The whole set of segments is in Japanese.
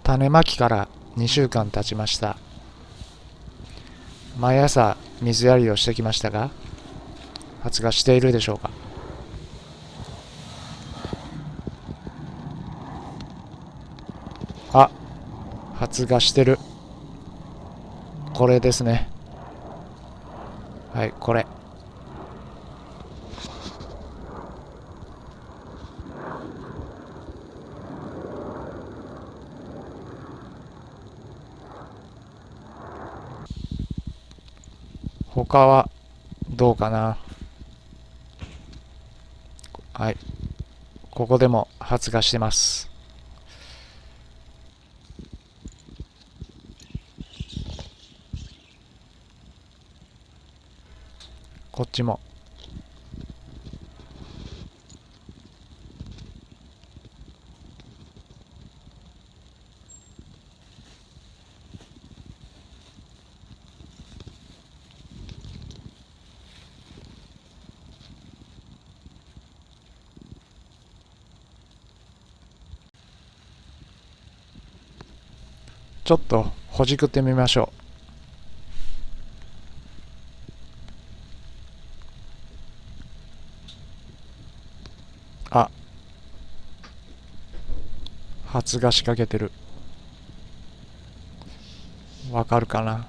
種まきから2週間経ちました。毎朝水やりをしてきましたが、発芽しているでしょうか。あ、発芽してる。これですね。はい、これ。他はどうかな。はい、ここでも発芽してます。こっちも。ちょっとほじくってみましょう。あ、発芽しかけてる。わかるかな。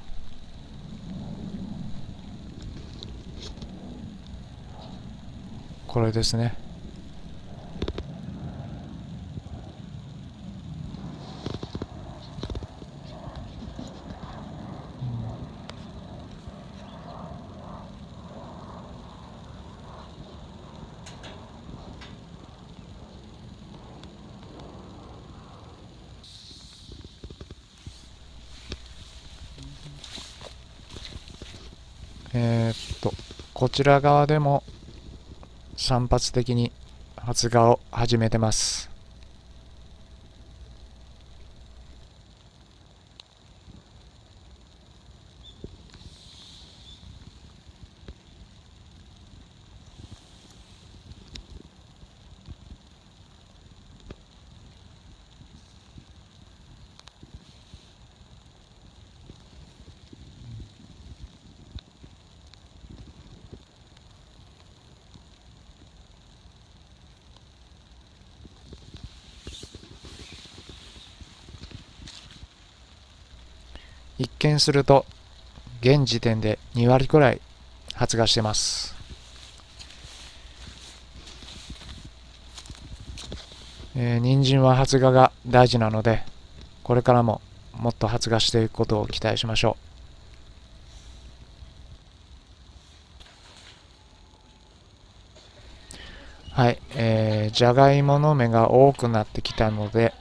これですね。えーっと、こちら側でも散発的に発芽を始めてます。一見すると現時点で2割くらい発芽してます。人参は発芽が大事なので、これからももっと発芽していくことを期待しましょう。はい、じゃがいもの芽が多くなってきたので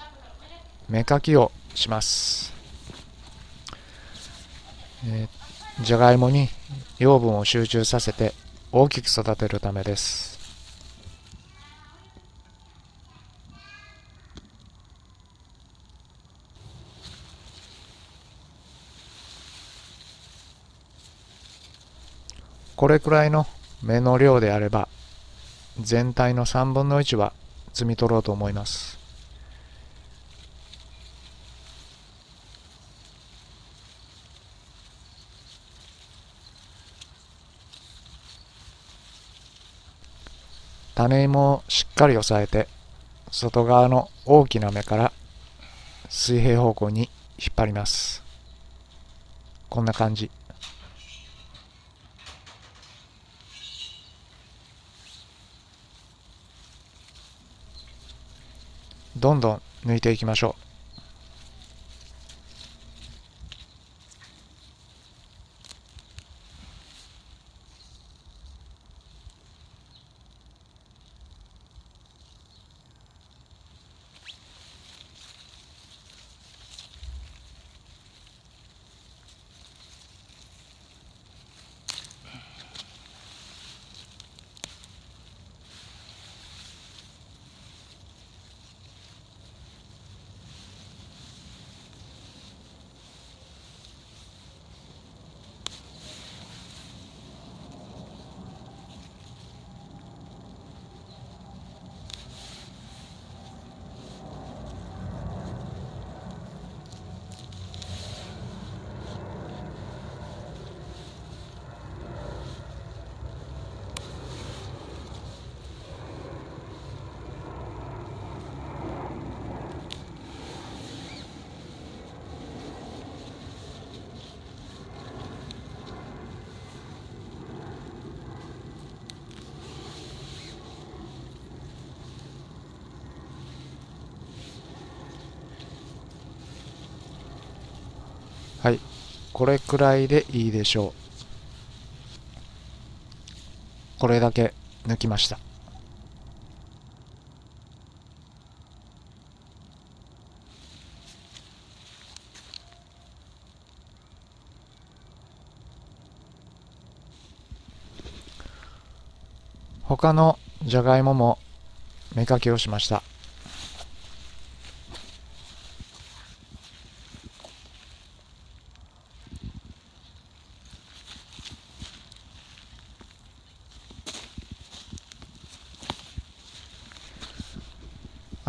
芽かきをします。じゃがいもに養分を集中させて大きく育てるためです。これくらいの芽の量であれば全体の3分の1は摘み取ろうと思います。種芋をしっかり押さえて、外側の大きな芽から水平方向に引っ張ります。こんな感じ。どんどん抜いていきましょう。これくらいでいいでしょう。これだけ抜きました。他のじゃがいもも芽かきをしました。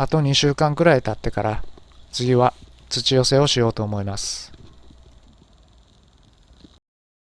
あと2週間くらい経ってから次は土寄せをしようと思います。